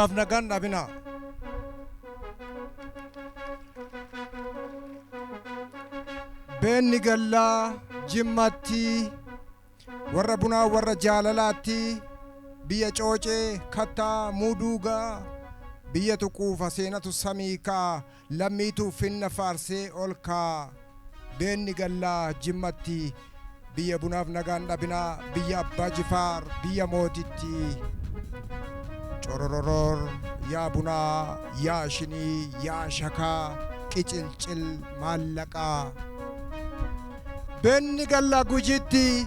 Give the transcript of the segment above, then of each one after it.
bunaaf nagaan dhabina. Beenni gallaa Jimmatti warra bunaa warra jaalalaatti biyya coocee kattaa muuduugaa biyya tuquufa seenatu samiikaa lammiitu finna faarsee olkaa. Beenni gallaa Jimmatti biyya bunaaf nagaan dhabinaa biyya abbaa jifaar biyya mootitti. Corororor yaa bunaa yaa shinii yaa shakaa qicilcil maallaqaa. Beenni gallaa Gujitti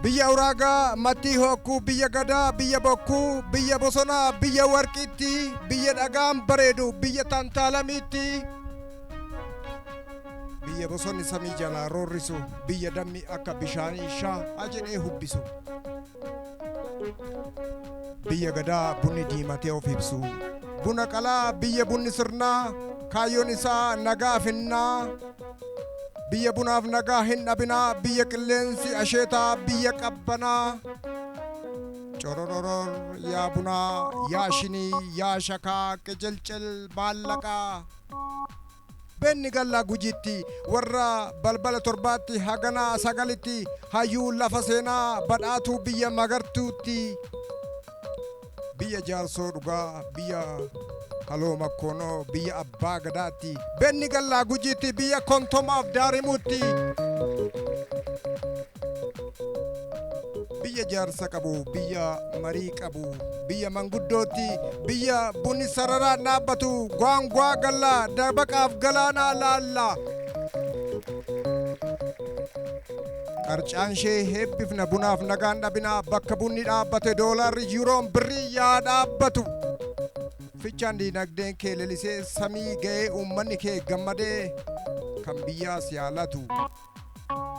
biyya uraagaa mattii hokkuu biyya gadaa biyya bokkuu biyya bosonaa biyya warqitti biyya dhagaan bareedu biyya tantaalamitti. Biyya bosonni samii jalaa roorrisu biyya dammi akka bishaanii shaa jedhee hubbisu. Biyya gadaa bunni diimatee of ibsu. Buna qalaa biyya bunni sirnaa kaayyoon isaa nagaa finnaa. Biyya bunaaf nagaa hin dhabinaa biyya qilleensi asheetaa biyya qabbanaa. Corororor yaa bunaa yaa shinii yaa shakaa qicilcil maallaqaa. Beenni gallaa Gujitti warra balbala torbaatti haganaa sagalitti hayyuu lafa seenaa badhaatuu biyya magartuutti. Biyya jaarsoo dhugaa biyya haloo makkoonoo biyya abbaa gadaatti. Beenni gallaa Gujitti biyya kontomaaf daarimuutti. Biyya jaarsa qabu biyya marii qabu biyya manguddootti biyya bunni sararaan dhaabbatu gwaangwaa gallaa dabaqaaf galaanaa laallaa. Qarcaan ishee heebbifna bunaaf nagaan dhabinaa bakka bunni dhaabbate doolaarri yuuroon birrii yaa dhaabbatu. Fichaan diinagdeen kee lelisee samii ga'ee uummanni kee gammadee kan biyyaas yaalatu.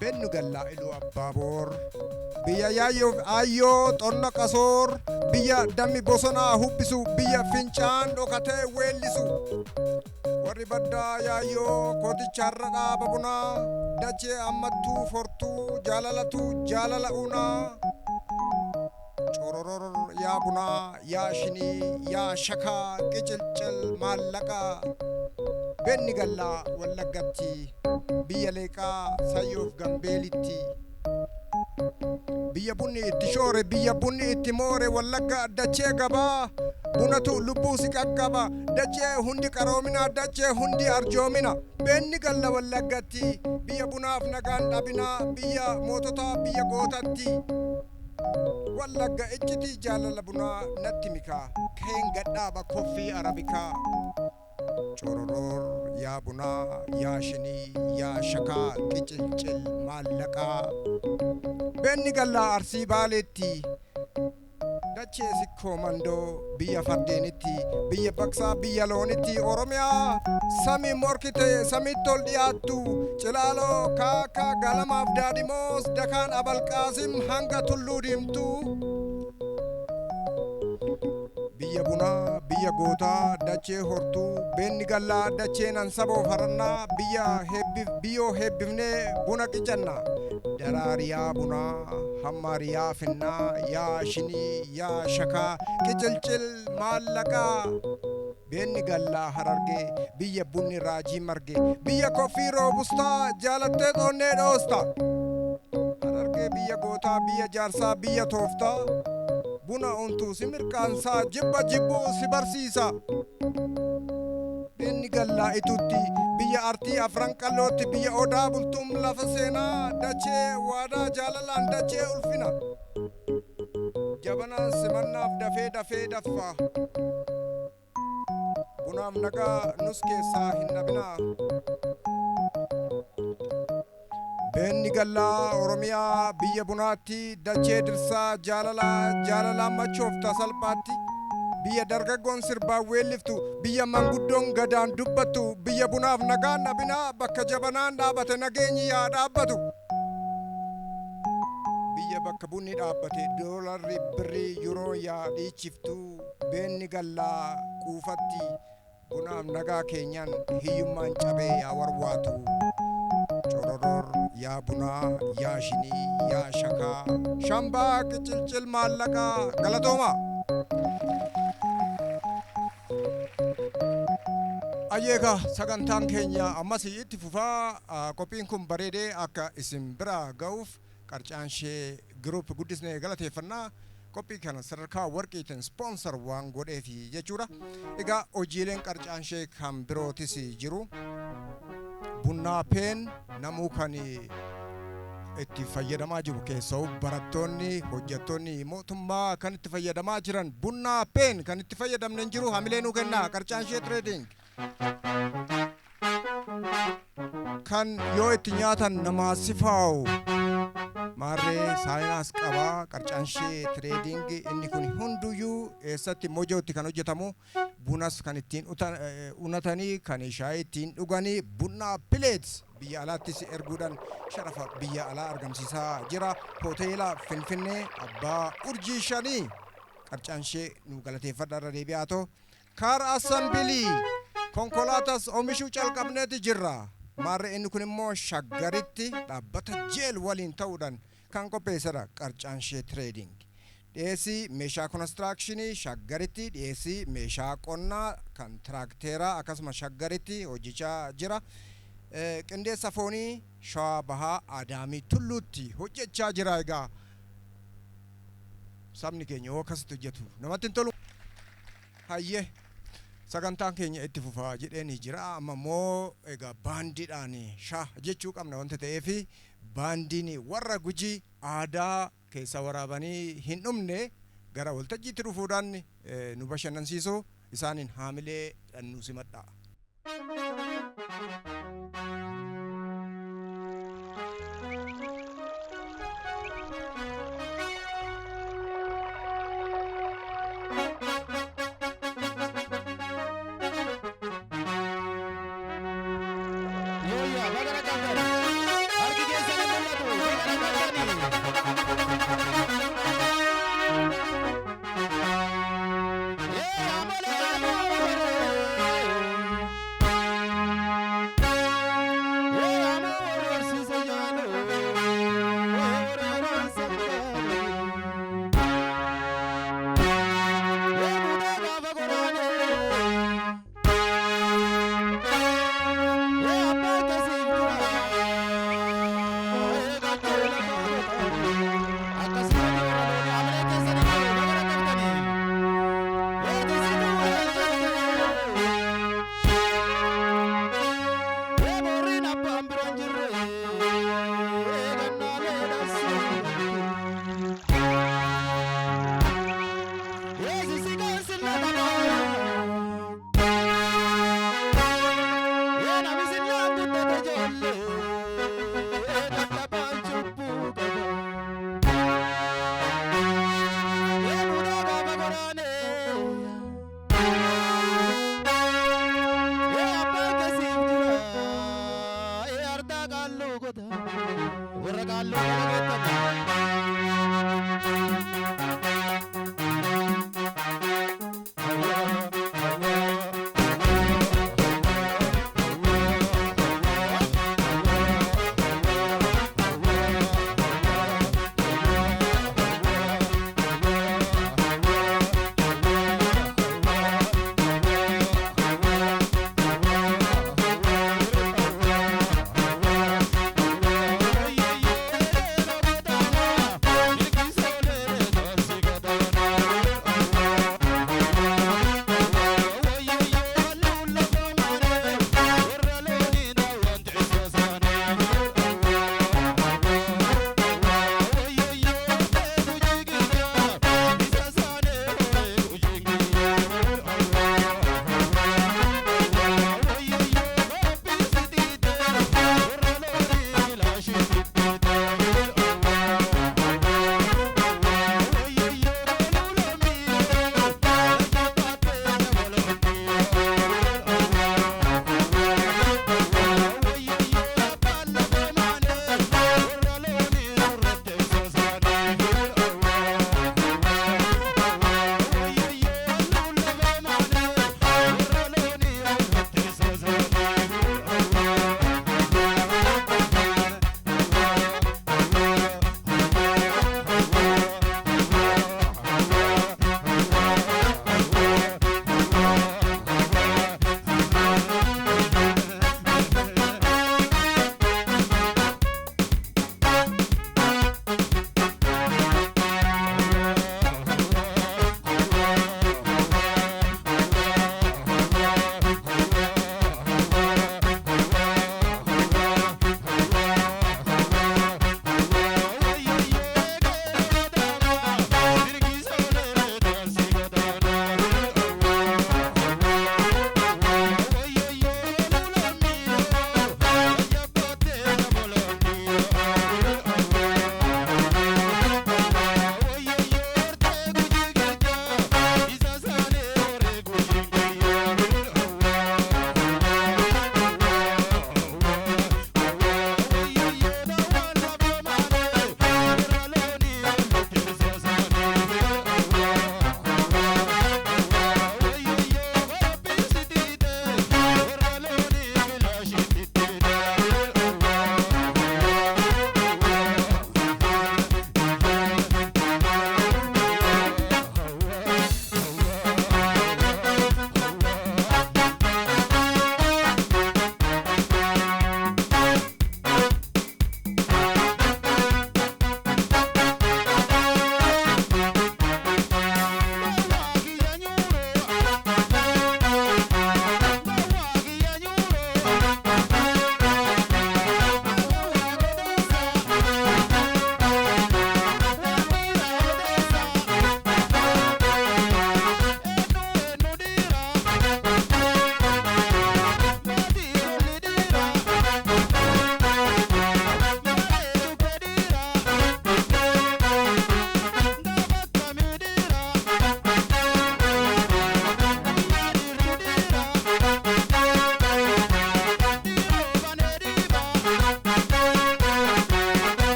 Beenni gallaa iluu abbaaboor biyya yaayyoof aayyoo xonna qasoor biyya dammi bosonaa hubbisu biyya fincaan dhokatee weellisu. Warri baddaa yaayyoo kootichaarra dhaaba bunaa dachee ammattuu fortuu jaalalatu jaalala unaa. Cororor yaa bunaa yaa shinii yaa shakaa qicilcil maallaqaa. Beenni gallaa Wallaggatti biyya leeqaa sayyoof gambeelitti. Biyya bunni itti shoore biyya bunni itti moore Wallagga dachee gabaa bunatu lubbuu si qaqqaba dachee hundi qaroomina dachee hundi arjoomina. Beenni galla Wallaggatti biyya bunaaf nagaan dhabinaa biyya moototaa biyya gootatti. Wallagga iccitii jaalala bunaa natti mikaa keen gadhaaba koffii arabikaa. Cororor yaa bunaa yaa shinii yaa shakaa qicilcil maallaqaa. Beenni gallaa Arsii Baaleetti dachee sikkoo mandoo biyya fardeenitti biyya baqsaa biyya loonitti. Oromiyaa samii morkite samitti ol dhiyaattu Cilaaloo Kaakaa Galamaaf Daadimoos Dakaan Abalqaasim hanga Tulluu Diimtuu. Biyya bunaa biyya gootaa dachee hortuu beenni gallaa dachee nan saboof harannaa biyyoo heebbifnee buna qicannaa. Daraariyaa bunaa hammaariyaa finnaa yaa shinii yaa shakaa qicilcil maallaqaa. Beenni gallaa Harargee biyya bunni raajii marge biyya koffii roobustaa jaalattee xoonnee dhoosta. Harargee biyya gootaa biyya jaarsaa biyya tooftaa buna ontuu si mirqaansaa jibba jibbuu si barsiisa. Beenni gallaa Ituutti biyya artii afran qallootti biyya odaa bultum lafa seenaa dachee waadaa jaalalaan dachee ulfina. Jabanaan simannaaf dafee dafee daffaa bunaaf nagaa nus keessaa hin dhabinaa. Beenni gallaa Oromiyaa biyya bunaatti dachee dirsaa jaalalaa machoofta salphaatti. Biyya dargaggoon sirbaa weelliftu biyya manguddoon gadaan dubbattu biyya bunaaf nagaan dhabinaa bakka jabanaan dhaabate nageenyi yaa dhaabbatu. Biyya bakka bunni dhaabbate doolarri birrii yuuroo yaa dhiichiftu. Beenni gallaa Quufatti bunaaf nagaa keenyaan hiyyummaan cabee yaa warwaatu. Cororor yaa bunaa yaa shinii yaa shakaa shambaa qicilcil maallaqaa. Galatooma. Ayyeega sagantaan keenya ammas itti fufaa qophiin kun bareedee akka isin bira ga'uuf qarcaanshee group guddisnee galateeffannaa qophii kana sadarkaa warqiitiin sponsor waan godheefi jechuudha. Egaa hojiileen qarcaanshee kan birootis jiru. Bunnaa peen namuu kan itti fayyadamaa jiru keessaa barattoonni hojjettoonni mootummaa kan itti fayyadamaa jiran bunnaa peen kan itti fayyadamne jiru hamilee nu kennaa qarcaanshee trading. Kan yoo itti nyaatan nama sifaa'u maarree saayinaas qabaa qarcaanshee trading inni kun hunduyyuu eessatti mojootti kan hojjetamu bunas kan ittiin unatanii kan shaayii ittiin dhuganii bunnaa pileets biyya alaattis erguudhaan sharafa biyya alaa argamsiisaa jira. Hoteela Finfinnee abbaa urjii 5 qarcaanshee nu galateeffadha irra deebi'aatoo kaar assambilii konkolaatas oomishuu calqabneeti jirra. Maarree inni kun immoo shaggaritti dhaabbata jeel waliin ta'uudhaan kan qopheessedha qarcaanshee trading. Dhiyeessii meeshaa constructionii shaggaritti dhiyeessii meeshaa qonnaa kan tiraakteeraa akkasuma shaggaritti hojjechaa jira. Qindeessa foonii shawaa bahaa Adaamii Tulluutti hojjechaa jira. Egaa sabni keenya yoo akkasitti hojjetu namatti hin tolu. Hayyee sagantaan keenya itti fufaa jedheen jira. Amma immoo egaa baandiidhaan shaa jechuu qabna wanta ta'eef baandiin warra Gujii aadaa keessa waraabanii hin dhumne gara waltajjiitti dhufuudhaan nu bashannansiisuu isaaniin haamilee nu simadha.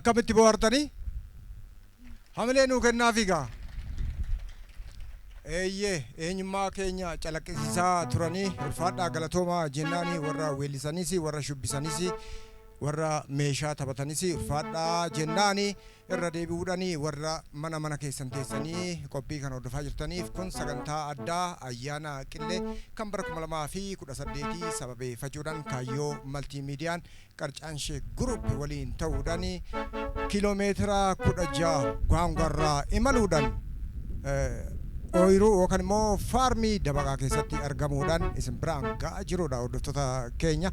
akkamitti bohaartanii hamilee nuu kennaafiigaa eeyyee eenyummaa keenya calaqqisiisaa turanii ulfaadhaa galatoomaa jennaanii warra weellisaniis warra shubbisaniis warra meeshaa taphataniis ulfaadhaa jennaanii irra deebi'uudhaanii warra mana keessan teessanii qophii kan hordofaa jirtaniif kun sagantaa addaa ayyaana qillee kan bara 2018 sababeeffachuudhaan kaayyoo maltiimiidiyaan qarcaanshee gurup waliin ta'uudhaan kiiloomeetira 16 gwaangwarraa imaluudhaan ooyiruu yookaan immoo faarmii dabaqaa keessatti argamuudhaan isin biraan ga'aa jirudha hordoftoota keenya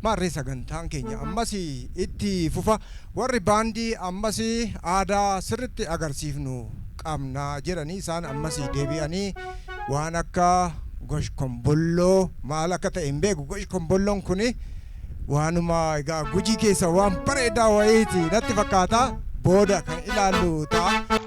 maarree sagantaan keenya ammas itti fufa warri baandii ammas aadaa sirritti agarsiifnu qabna jedhanii isaan ammas deebi'anii waan akka goshkombolloo maal akka ta'e hin beeku goshkombolloon kuni waanuma egaa gujii keessa waan bareedaa wayiiti natti fakkaata booda kan ilaallu ta'a.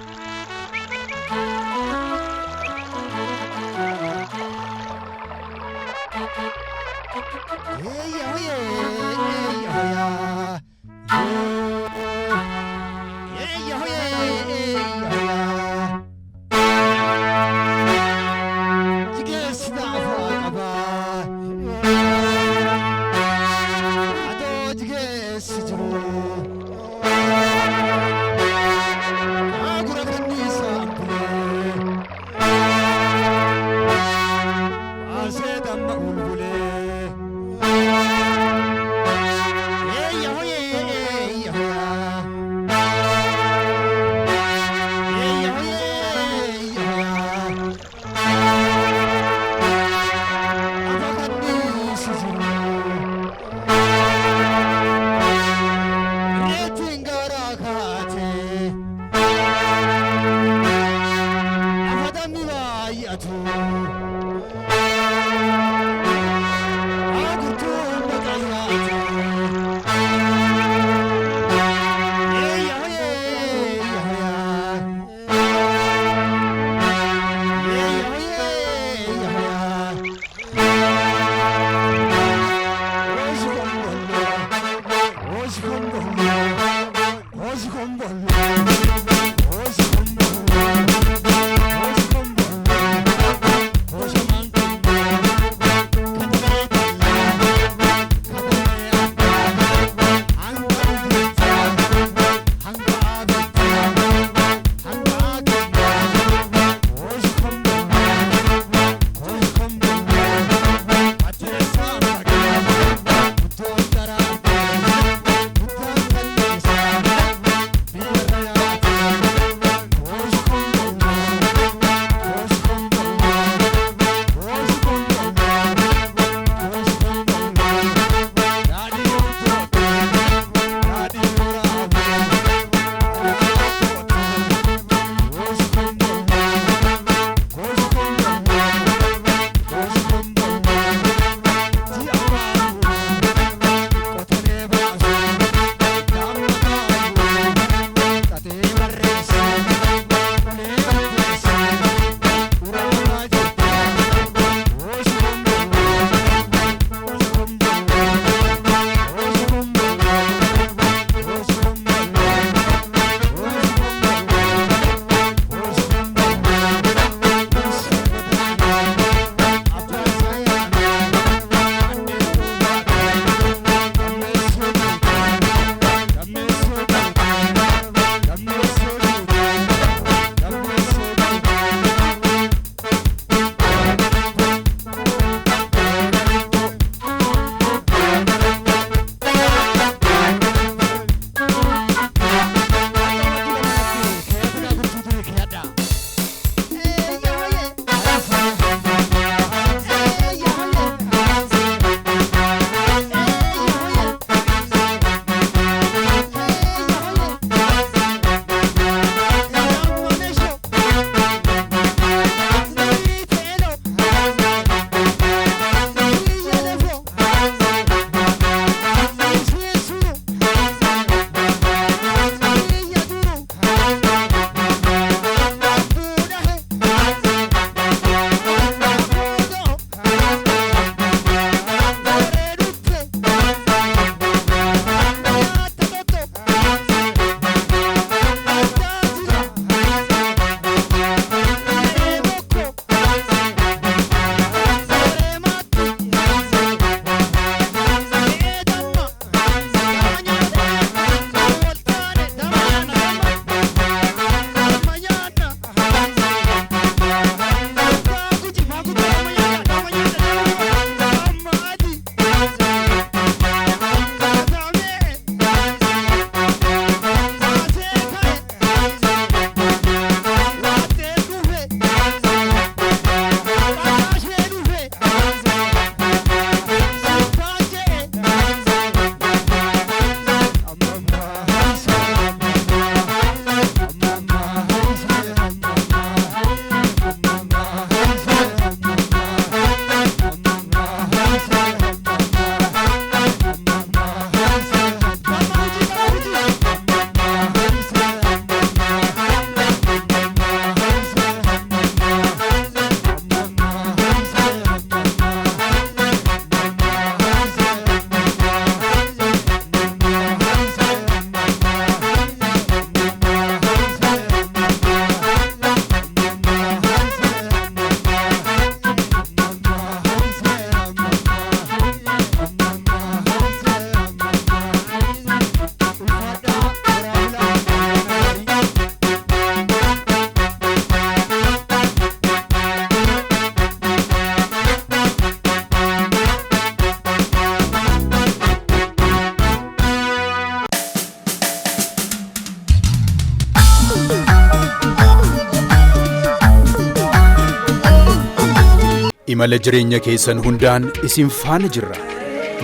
imala jireenya keessan hundaan isin faana jirra.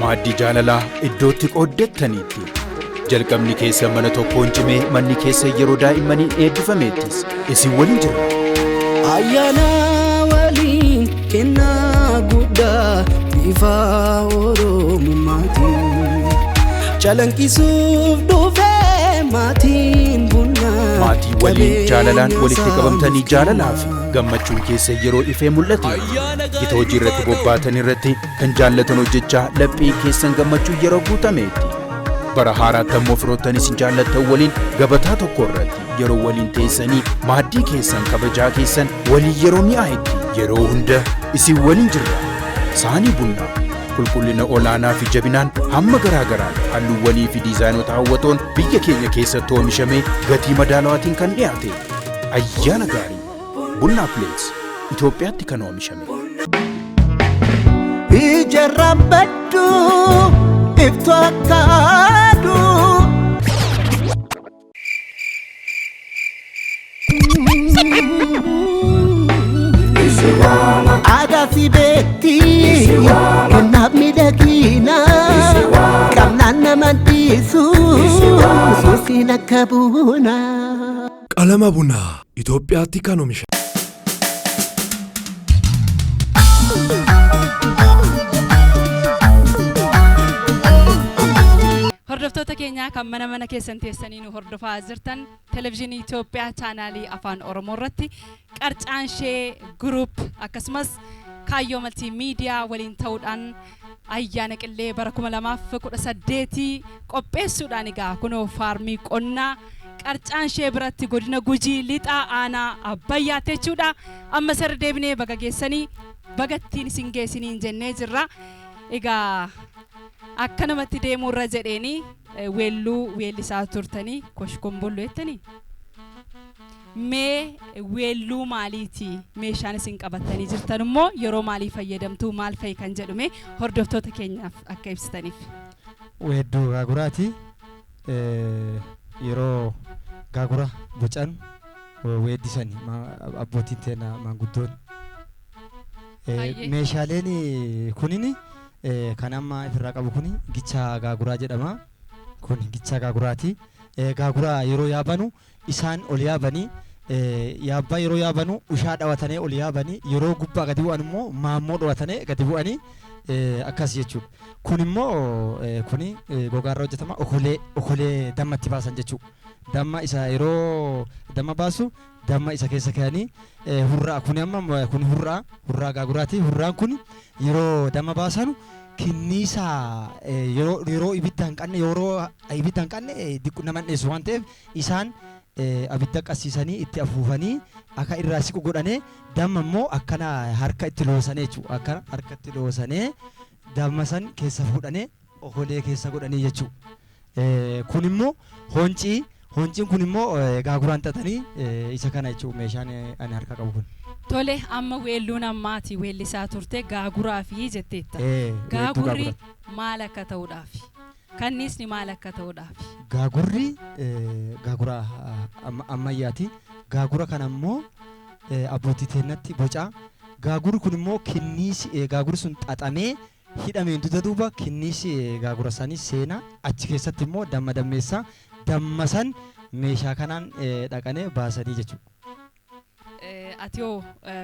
Maaddii jaalalaa iddootti qooddattaniitti. Jalqabni keessa mana tokkoon cimee manni keessa yeroo daa'immanii eebbifameettis isin waliin jirra. Ayyaana waliin kennaa guddaa bifa Oromummaati. Calanqisuuf dhufee maatiin bunaa. Maatii waliin jaalalaan walitti qabamtanii jaalalaa fi gammachuun keessa yeroo ifee mul'ate. Gita hojii irratti bobbaatan irratti kan jaallatan hojjechaa laphee keessan gammachuu yeroo guutameetti. Bara haaraatti ammoo firoottan isin jaallattan waliin gabataa tokko irratti yeroo waliin teessanii maaddii keessan kabajaa keessan walii yeroo mi'aayetti yeroo hunda isin waliin jirra. Saanii bunnaa qulqullina olaanaa fi jabinaan hamma garaagaraan halluu walii fi diizaayinoota hawwatoon biyya keenya keessatti oomishamee gatii madaalawaatiin kan dhiyaate. Ayyaana gaarii Bunnaa Pileets Itoophiyaatti kan oomishame. Ijarra badduu iftu akkaadu. Aadaa fi beektii kennaaf miidhagina qabnaan nama dhiisu suusiin akka bunaa. Qalama bunaa Itoophiyaatti kan oomishame. Hordoftoota keenya kan mana keessan teessanii nu hordofaa jirtan televezyiinii Itoophiyaa chaanaalii Afaan Oromoo irratti Qarcaanshee Group akkasumas Kaayyoo Maltiimiidiyaa waliin ta'uudhaan ayyaana qillee bara 2018 qopheessuudhaan egaa kunoo faarmii qonnaa Qarcaanshee biratti godina Gujii lixaa aanaa Abbayyaatti jechuudha. Amma sirri deebinee baga geessanii bagattiin isin geessiniin jennee jirra. Egaa akkanumatti deemurra jedheeni weelluu weellisaa turtanii koshkombollu jettanii mee weelluu maaliiti meeshaan isin qabatanii jirtan immoo yeroo maalii fayyadamtu maal fa'i kan jedhume hordoftoota keenyaaf akka ibsitaniif. Weedduu gaaguraati. Yeroo gaagura bocan weeddisanii abbootiin teena maanguddoon meeshaaleen kunini kan amma ifirraa qabu kuni gicha gaaguraa jedhama. Kun gicha gaaguraati. Gaaguraa yeroo yaabanu isaan ol yaabanii yaabbaa yeroo yaabanu ushaa dhawatanii ol yaabanii yeroo gubbaa gadi bu'an immoo maammoo dhawatanii gadi bu'anii akkas jechuudha. Kun immoo kuni gogaarraa hojjetama. Okolee damma itti baasan jechuudha. Damma isa yeroo damma baasu damma isa keessa kaa'anii hurraa kun amma kun hurraa gaaguraati. Hurraan kun yeroo damma baasanu kinniisa yeroo ibiddaan qanne diqqu nama dheessu waan ta'eef isaan abidda qassiisanii itti afuufanii akka irraa siqu godhanii damma immoo akkana harka itti loosanii jechuudha. Akkana harka itti loosanii damma san keessa fuudhanii okolee keessa godhanii jechuudha. Kun immoo honciin kun immoo gaaguraan xaxanii isa kana jechuudha meeshaan ani harka qabu kun. Tole amma weelluun ammaati weellisaa turte gaaguraa fi jetteetta. Gaagurri maal akka ta'uudhaaf? Kanniisni maal akka ta'uudhaaf? Gaagurri gaagura ammayyaati. Gaagura kana immoo abbootii teennatti boca. Gaagurri kun immoo kinniisi gaagurri sun xaxamee hidhameen duuba kinniisi gaagura sanii seenaa achi keessatti immoo damma dammeessaa damma san meeshaa kanaan dhaqanii baasanii jechuudha. Atiyoo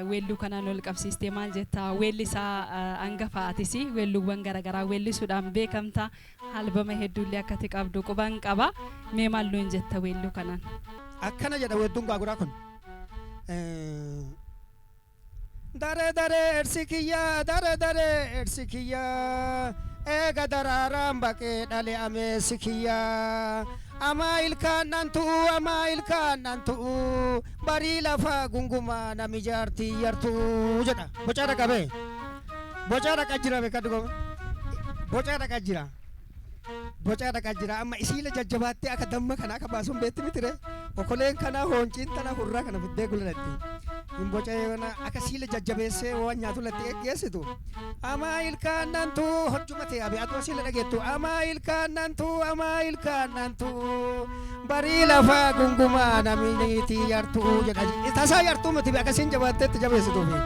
weelluu kanaan ol qabsiistee maal jettaa? Weellisaa hangafaatis weelluuwwan garaagaraa weellisuudhaan beekamta. Albama hedduullee akkati qabdu quban qaba. Mee maal nuun jetta weelluu kanaan? Akkana jedha weedduun gaaguraa kun. Dare ersi kiyyaa eega daraaraan baqee dhale amee si kiyyaa. Ama ilkaan nantu barii lafa gunguma nami jaartii yartuu jedha. Boca dhaqabee boca dhaqaa jira beekadhu gobe boca dhaqaa jira. Boca dhaqaa jira amma isiila jajjabaattee akka damma kana akka baasuun beetti mitire okoleen kana honciin tana hurraa kana fiddee gulaletti hin boca yoona akka siila jajjabeessee waan nyaatu latti geessitu ama ilkaan nantu hojjuma ta'e abi atu siila dhageettu ama ilkaan nantu barii lafa gunguma naminiiti yartuu jedha tasaa yartuu miti akkasiin jabaatteetti jabeessituufi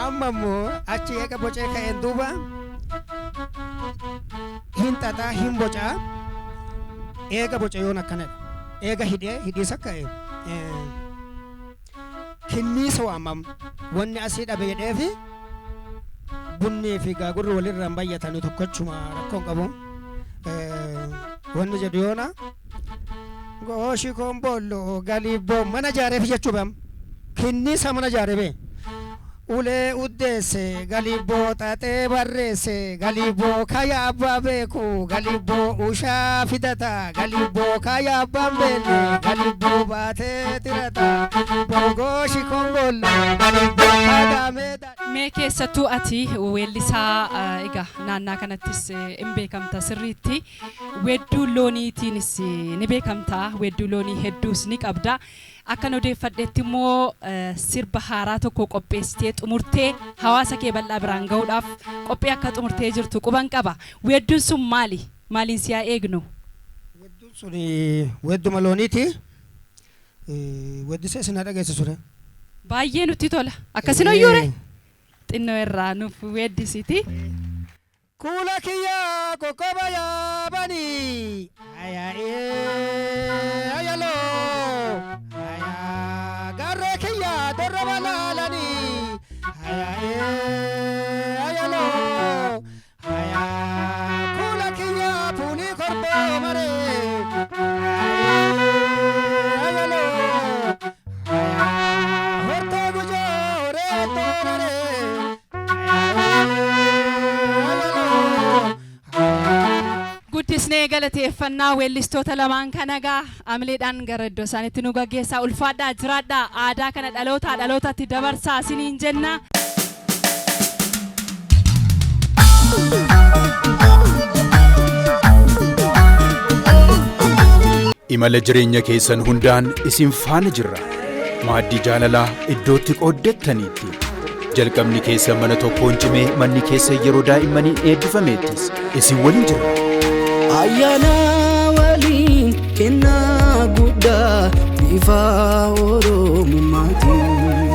ammamoo achi eega bocee ka'een duuba hin xaxaa hin bocaa eega boce yoon akkanadha eega hidhiisa ka'e kinniisa waamam wanni asii dhabe jedheefi bunnii fi gaagurri walirra hin bayyatanii tokkochuma rakkoon qabu wanni jedhu yoona gooshi kombollo galibbo mana jaareef jechuu bam kinniisa mana jaarebe ulee uddeesse galibboo xaxee barreesse galibboo kaya abbaa beeku galibboo ushaa fidata galibboo kaya abbaan beenne galibboo baatee tirata bogooshi kombollo galibboo kaadaameedha. Mee keessattuu ati weellisaa egaa naannaa kanattis hin beekamta sirriitti weedduu looniitiinis ni beekamta weedduu loonii hedduus ni qabda. Akkan odeeffadhetti immoo sirba haaraa tokko qopheessitee xumurtee hawaasa kee bal'aa biraan ga'uudhaaf qophii akka xumurtee jirtu quban qaba. Weedduun sun maali? Maaliin si haa eegnu? Weedduun sun weedduma looniiti. Weeddisee isin dhageessisudha. Baay'ee nutti tola. Akkasin hoyyuure? Xinnoo irraa nuuf weeddisiti. Kuula kiyyaa kokkoba yaabanii ayaloo garree kiyyaa dorroba laalanii ayaloo kuula kiyyaa fuulii korboo maree ayaloo hortee gujoo horee tooraree Guddisnee galateeffannaa weellistoota lamaan kanagaa amaleedhaan gara iddoo isaaniitti nu gaggeessaa ulfaadhaa jiraadhaa aadaa kana dhalootaa dhalootatti dabarsaa isiniin jenna. Imala jireenya keessan hundaan isin faana jirra. Maaddii jaalalaa iddootti qooddettaniitti. Jalqabni keessa mana tokkoon cimee manni keessa yeroo daa'immanii eebbifameettis isin waliin jirra. Ayyaana waliin kennaa guddaa bifa Oromummaatiin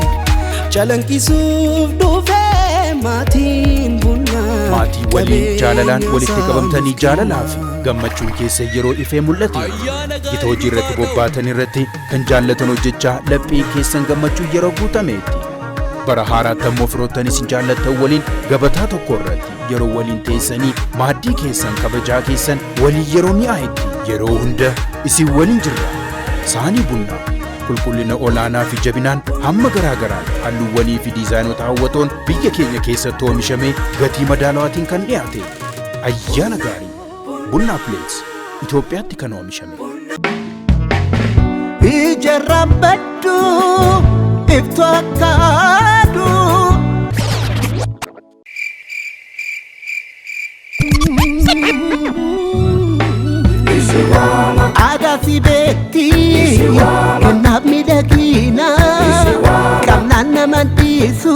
calanqisuuf dhufee maatiin bunnaa. Maatii waliin jaalalaan walitti qabamtanii jaalalaa fi gammachuun keessa yeroo ifee mul'ate gita hojii irratti bobbaatan irratti kan jaallatan hojjechaa laphii keessan gammachuu yeroo guutameetti. Bara haaraatti ammoo firoottan isin jaallattan waliin gabataa tokko irratti yeroo waliin teessanii maaddii keessan kabajaa keessan waliin yeroo mi'aayetti yeroo hunda isin waliin jirra. Saanii bunnaa qulqullina olaanaa fi jabinaan hamma garaagaraan halluuwwanii fi diizaayinoota hawwatoon biyya keenya keessatti oomishamee gatii madaalawaatiin kan dhiyaate ayyaana gaarii Bunnaa Pileets Itoophiyaatti kan oomishame. Ijarra badduu iftu akka aduu. Aadaa fi beektii kennaaf miidhaginaa qabnaan nama dhiisu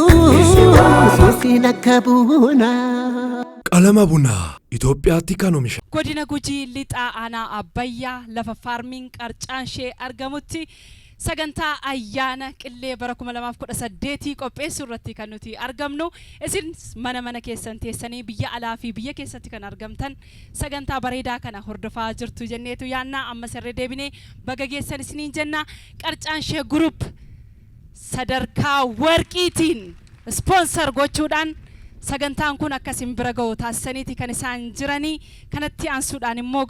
suusiin akka buunaa. Qalama bunaa Itoophiyaatti kan oomishame. Godina Gujii lixaa aanaa Abbayyaa lafa faarmiin qarcaanshee argamutti sagantaa ayyaana qillee bara 2018 qopheessuu irratti kan nuti argamnu. Isin mana keessan teessanii biyya alaa fi biyya keessatti kan argamtan sagantaa bareedaa kana hordofaa jirtu jenneetu yaannaa amma sirrii deebinee baga geessan isiniin jenna. Qarcaanshee Group sadarkaa warqiitiin sponsor gochuudhaan sagantaan kun akkasin bira ga'u taasisaniiti kan isaan jiranii. Kanatti aansuudhaan immoo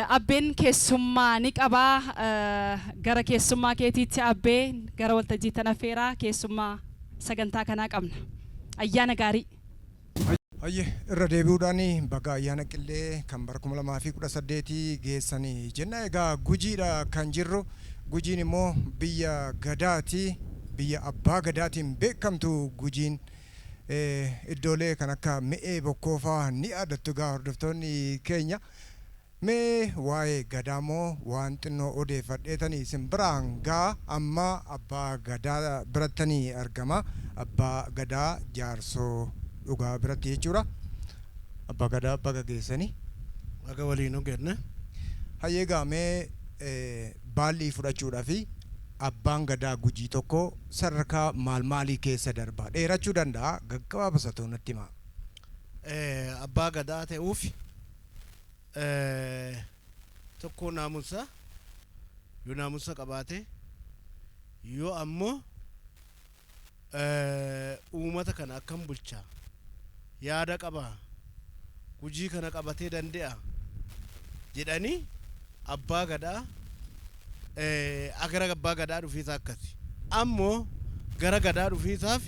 abbeen keessummaa ni qabaa. Gara keessummaa keetiitti abbee gara waltajjii tana feeraa keessummaa sagantaa kanaa qabna. Ayyaana gaarii. Ayye irra deebi'uudhaan baga ayyaana qillee kan bara 2018 geessanii jenna. Egaa Gujiidha kan jirru. Gujiin immoo biyya Gadaati. Biyya abbaa Gadaatiin beekamtu Gujiin. Iddoolee kan akka mi'ee bokkoofaa ni adattu gaa hordoftoonni keenya. Mee waa'ee Gadaa moo waan xinnoo odeeffadheetanii isin biraan gaa amma abbaa Gadaa birattanii argama. Abbaa Gadaa jaarsoo dhugaa biratti jechuudha. Abbaa Gadaa baga geessanii. Baga waliin ogeenne. Hayyee gaa mee baallii fudhachuudhaafi abbaan gadaa gujii tokko sadarkaa maalii keessa darbaa dheerachuu danda'a gaggabaabsa ta'uu natti himaa. Abbaa gadaa ta'uuf tokko naamusa yoo naamusa qabaate yoo ammoo uummata kana akkam bulchaa yaada qabaa gujii kana qabatee danda'a jedhanii abbaa gadaa agara abbaa gadaa dhufiisa akkasi ammoo gara gadaa dhufiisaaf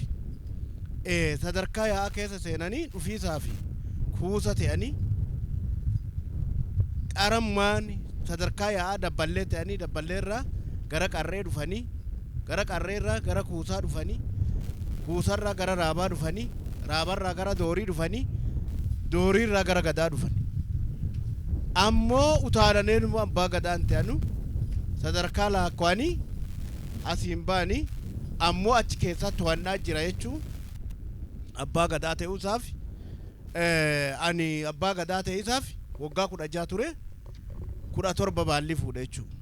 sadarkaa yaa keessa seenanii dhufiisaaf kuusa ta'anii qarammaan sadarkaa yaa dabballee ta'anii dabballeerraa gara qarree dhufanii gara qarreerraa gara kuusaa dhufanii kuusarraa gara raabaa dhufanii raabarraa gara doorii dhufanii dooriirraa gara gadaa dhufanii ammoo utaalaneen abbaa gadaan ta'anu sadarkaa laakkwanii asiin baanii ammoo achi keessaa to'annaa jira jechuun abbaa gadaa ta'uusaaf ani abbaa gadaa ta'uusaaf waggaa 16 ture 17 baalli fuudhe jechuudha.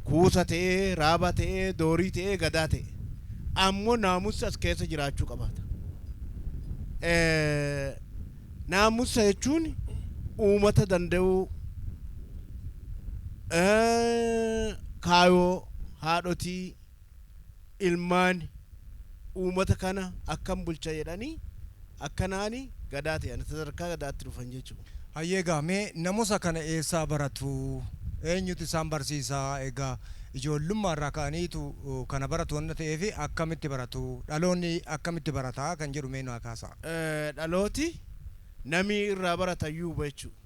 Kuusa ta'ee raaba ta'ee doorii ta'ee gadaa ta'e ammoo naamusa as keessa jiraachuu qabaata. Naamusa jechuun uummata danda'uu kaayoo haadhotii ilmaan uummata kana akkam bulcha jedhanii akkanaani gadaa ta'an sadarkaa gadaatti dhufan jechuudha. Hayyeegaa mee namusa kana eessaa baratu eenyutu isaan barsiisaa egaa ijoollummaa irraa ka'aniitu kana baratu wanta ta'eef akkamitti baratu dhaloonni akkamitti barataa kan jedhu mee nu kaasaa. Dhalooti namni irraa barata yuuba jechuudha.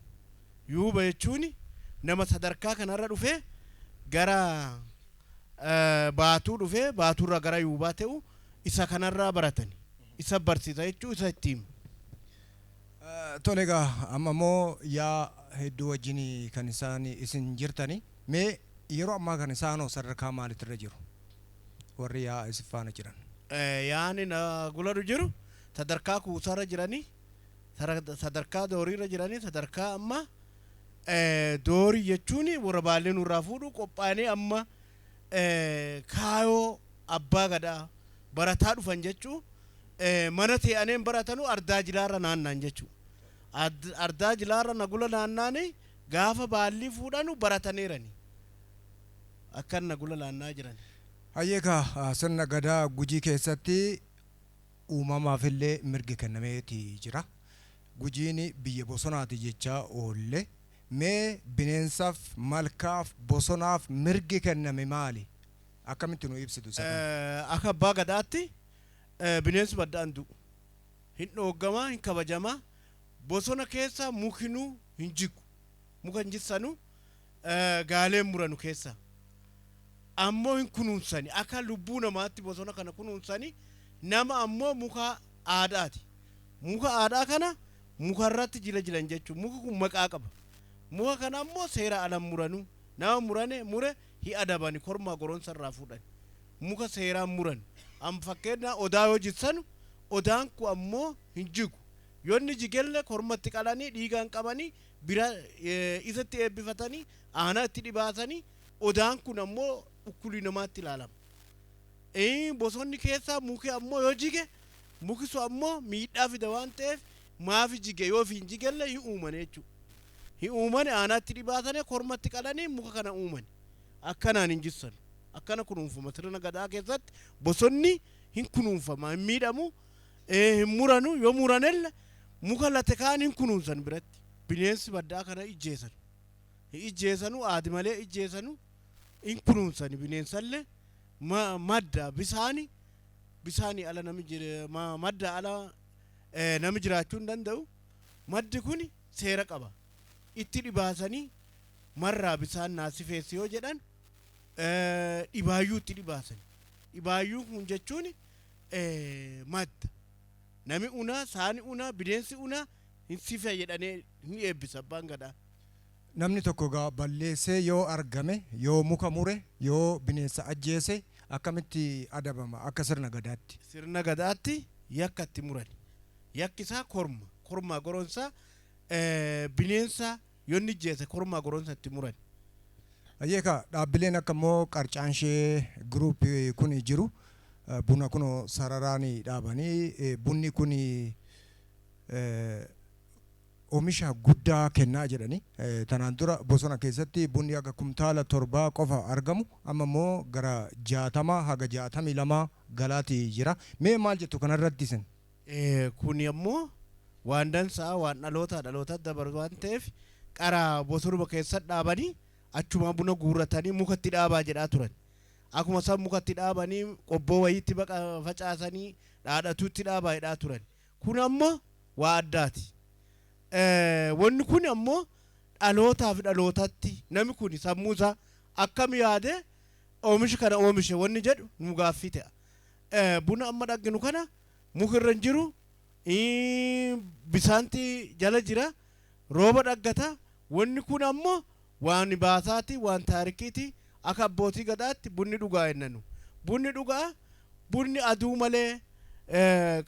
Yuuba jechuun nama sadarkaa kanarra dhufee gara baatuu dhufee baatuurraa gara yuubaa ta'u isa kanarraa baratani isa barsiisa jechuu isa ittiin. Tole egaa amma immoo yaa hedduu wajjin kan isaan isin jirtani mee yeroo ammaa kan isaanoo sadarkaa maaliitirra jiru warri yaa isin faana jiran. Yaani na guladu jiru sadarkaa kuusaarra jiranii sadarkaa dooriirra jiranii sadarkaa amma doorii jechuun warra baallee nurraa fuudhu qophaa'anii amma kaayoo abbaa gadaa barataa dhufan jechuu mana ta'anii baratanu ardaa jilaarra naannaan jechuu ardaa jilaarra nagula naannaani gaafa baalli fuudhanu barataniirani akkan nagula naannaa jiran. Hayyeekaa sirna gadaa gujii keessatti uumamaafillee mirgi kennameeti jira. Gujiin biyya bosonaati jechaa oolle mee bineensaaf malkaaf bosonaaf mirgi kenname maali? Akkamitti nu ibsitu? Akka abbaa gadaatti bineensi baddaan du'u hin dhooggamaa hin kabajamaa bosona keessa mukinuu hin jigu muka hin jissanu gaaleen muranu keessa ammoo hin kunuunsani akka lubbuu namaatti bosona kana kunuunsani nama ammoo muka aadaati muka aadaa kana mukarratti jila jilan jechuun muka kun maqaa qaba muka kana ammoo seera alan muranu nama mure hi adabani kormaa goronsa irraa fuudhan muka seeraan muran am fakkeenya odaa yoo jissanu odaan ku ammoo hin jigu yoonni jigelle kormatti qalanii dhiigaan qabanii bira isatti eebbifatanii aanaa itti dhibaasanii odaan kun ammoo ukkulii namaatti ilaalama. Bosonni keessaa muki ammoo yoo jige muki sun ammoo miidhaa fida waan ta'eef maafi jige yoo fi hin jigelle hin uumane jechuudha. Hin uumane aanaa itti dhibaasanii kormatti qalanii muka kana uumane akkanaan hin jissan akkana kunuunfama sirna gadaa keessatti bosonni hin kunuunfama hin miidhamu hin muranu yoo muranelle muka late kaan hin kunuunsan biratti bineensi baddaa kana ijjeessanu aadi malee ijjeessanu hin kunuunsan bineensallee madda bisaanii ala madda ala nami jiraachuu hin danda'u maddi kun seera qaba itti dhibaasanii marraa bisaan naasifeessi yoo jedhan dhibaayyuu itti dhibaasan dhibaayyuu kun jechuun madda nami una saani una bineensi una hin sife jedhanii hin eebbisa abbaan gadaa. Namni tokko gaa balleessee yoo argame yoo muka mure yoo bineensa ajjeese akkamitti adabama akka sirna gadaatti? Sirna gadaatti yakka itti muran yakkisaa kormaa goronsa bineensa yoonni jeese kormaa goronsa itti muran. Ayeeka dhaabbileen akka immoo qarcaanshee guruupii kun jiru buna kun sararaanii dhaabanii bunni kun oomisha guddaa kennaa jedhani tanaan dura bosona keessatti bunni akka kumtaala 7 qofa argamu amma immoo gara 60 haga 62 galaati jira mee maal jettu kanarratti isin kun ammoo waan dansaa waan dhaloota dabaru waan ta'eef qara bosonuma keessa dhaabanii achuma buna guurratanii mukatti dhaabaa jedhaa turan akkuma san mukatti dhaabanii qobboo wayiitti baqa facaasanii dhaadhatuutti dhaabaa jedhaa turan kun ammoo waa addaati wanni kun ammoo dhalootaaf dhalootatti namni kun sammuusaa akkam yaade oomisha kana oomishe wanni jedhu nu gaaffii ta'a buna amma dhagginu kana mukirra hin jiru bisaanti jala jira rooba dhaggata wanni kun ammoo waan baasaati waan taarikiiti akka abbootii gadaatti bunni dhugaa jennanu bunni dhugaa bunni aduu malee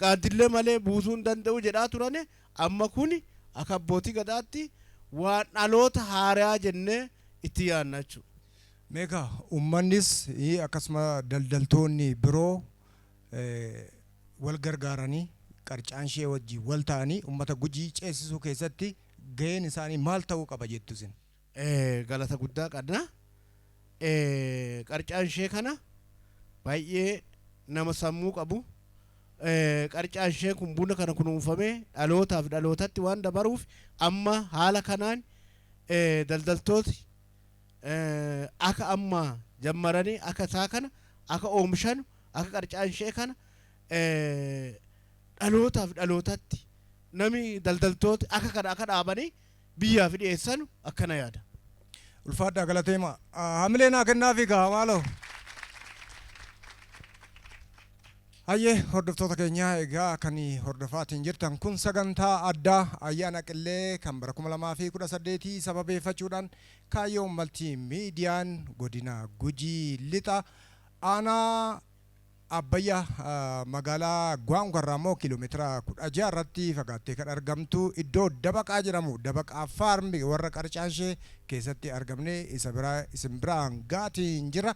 qaadillee malee buusuu hin danda'u jedhaa turane amma kun akka abbootii gadaatti waan dhaloota haaraa jennee itti yaadna jechuudha. Meeqa uummannis akkasuma daldaltoonni biroo wal gargaaranii qarcaanshee wajjin wal ta'anii uummata Gujii ceesisuu keessatti gaheen isaanii maal ta'uu qaba jettu isin? Galata guddaa qabna. Qarcaanshee kana baay'ee nama sammuu qabu. Qarcaanshee kun buna kana kunuunfamee dhalootaaf dhalootatti waan dabaruuf amma haala kanaan daldaltooti akka amma jammaranii akka isaa kana akka oomishan akka qarcaanshee kana dhalootaaf dhalootatti nami daldaltooti akka kana akka dhaabanii biyyaaf dhiyeessan akkana yaada. Ulfaadhaa galateema hamilee naa kennaafi gaa maaloo. Hayyee hordoftoota keenyaa egaa kan hordofaatiin jirtan kun sagantaa addaa ayyaana qillee kan bara 2018 sababeeffachuudhaan kaayyoo maltiimiidiyaan godina Gujii lixa aanaa Abbayyaa magaalaa Gwaangarraa immoo kiiloomeetira 16 irratti fagaattee kan argamtu iddoo Dabaqaa jedhamu Dabaqaa Faarmi warra qarcaanshee keessatti argamne isin biraan gaatiin jira.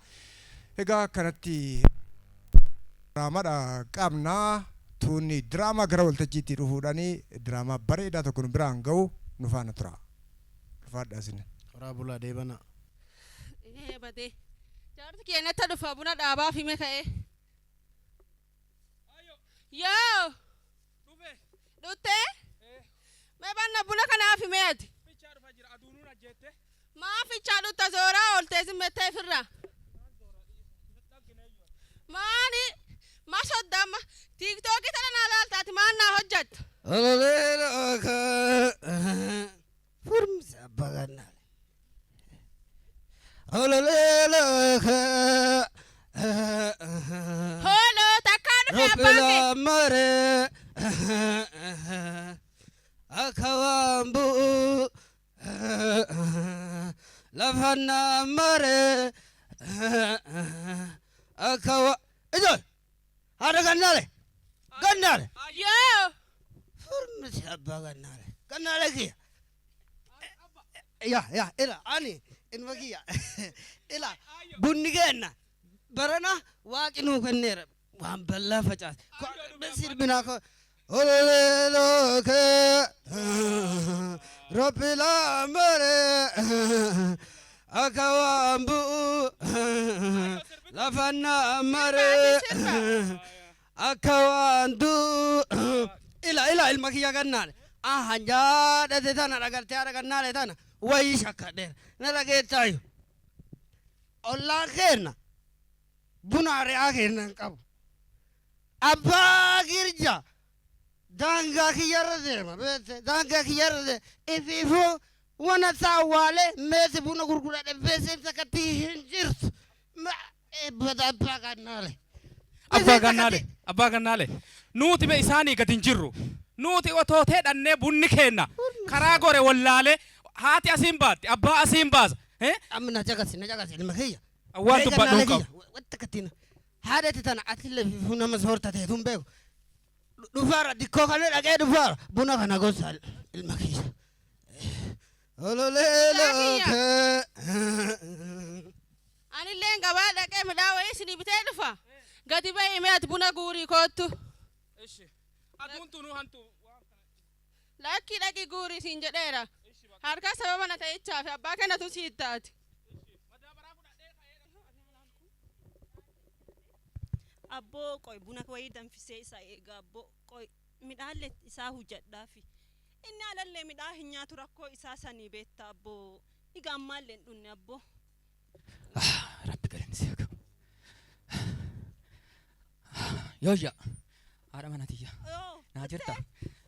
Egaa kanatti diraamaadha qabnaa tuunni diraamaa gara waltajjiitti dhufuudhaanii diraamaa bareedaa tokko nu biraan ga'u nu faana tura. Ulfaadhaa isin. Horaa bulaa deebana. Badee jaarti keenyatti dhufa buna dhaabaaf hime ka'ee. Yoo dhuttee mee banna buna kanaaf himeeti maa fichaa dhutta zooraa ooltee simmettee firra maani ma soddamma tiiktookii tana naa laaltaati maan naa hojjattu furmisa bagannaale holo takkaa dhufee abbaake mare akawambu lafanna mare akawa ijo hada gannale yoo furmisi abba gannale kiya ya ila ani inwakiya ila bunni genna barana waaqinu kenneera waan ballaa facaas sirbinaa ko ololoke robbila mare akawambu lafanna mare akawandu ila ilmakiya gannaale hanjaadhate tana dhagarte haadha gannaale tana wayii shakkadheera na dhageettaayu ollaan keenna buna re'aa kennan qabu abbaa girja daangaa kiyyarra deema beete daangaa kiyyarra deema ifiifuu wana saawwaale meesi buna gurguradhe beesensa kattii hin jirtu eebbata abbaa gannaale nuti be isaanii gad hin jirru nuti otoo teedhannee bunni keenna karaa gore wallaale haati asiin baatti abbaa asiin baasa amna jagasi ilma kiyya awwaan dubbadhuun qabu wata katina haadhati tana atille funa masoorta teetun beeku dhufaara dikkoo kana dhaqee dhufaara buna kana gosa ilma kiyya Anilleen gabaa dhaqee midhaan wayii isinii bitee dhufa. Gati ba'ii mee ati buna guurii koottu. Aduun tunuu hantu. Lakki dhaqi guurii siin jedheera. Harka sababa na ta'ichaa fi abbaa kennatu siit taati. Abboo qoy buna wayii danfisee isaa eegaa abboo qoy midhaan isaa hojjedhaafi. Inni alallee midhaan hin nyaatu rakkoo isaa sanii beektaa abboo. Iga ammaallee hin dhunne abboo. Rabbi galansi haa qabu. Yooyya haadha mana tiyya naa jirta.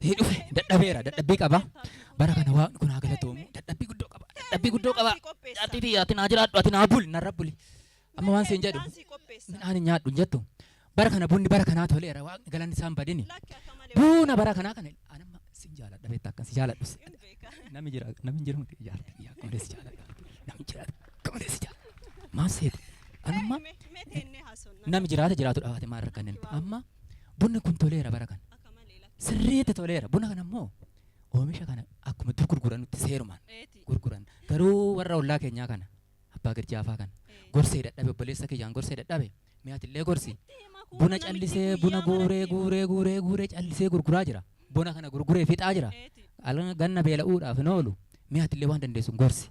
Dhufe dadhabeera dadhabbii qaba. Bara kana waaqni kun haa galatoomu dadhabbii guddoo qaba. Dadhabbii guddoo qaba. Jaartii tiyya ati naa jiraadhu ati naa buli narra buli. Amma waan siin jedhu midhaan hin nyaadhu hin jettu. Bara kana bunni bara kanaa toleera waaqni galanni isaan badini. Buna bara kanaa kana anamma sin jaaladha beektaa akkan si jaaladhu. Namni jira namni jiru miti jaartii akkuma si jaaladha. Namni jira akkuma si jaaladha. Maan seetu anumma namni jiraata jiraatu dhawaate maal rakkanne amma bunni kun toleera bara kana. Sirriitti toleera buna kana immoo oomisha kana akkuma dur gurguranutti seerumaan gurguran garuu warra ollaa keenyaa kana abbaa girjaafaa kana gorsee dadhabe obboleessa kiyyaan gorsee dadhabe mi'aatillee gorsi buna callisee buna guuree callisee gurguraa jira buna kana gurguree fixaa jira ganna beela'uudhaaf hin oolu mi'aatillee waan dandeessuun gorsi.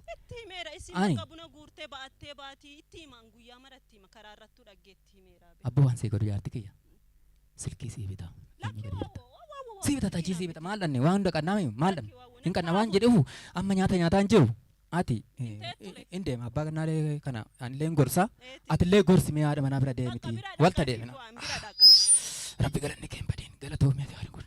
Ani abboo waan see godhu jaarti kiyya silkii sii bitaa. Sibita taji sibita malan ni waan dhaqannaa malan hin qanna waan jedhu amma nyaata nyaataan jiru ati inde abbaa kanaalee kana anillee gorsa atillee gorsi mee haadha manaa bira deemiti walta deemina rabbi galanni kee badin galatoomee fi kun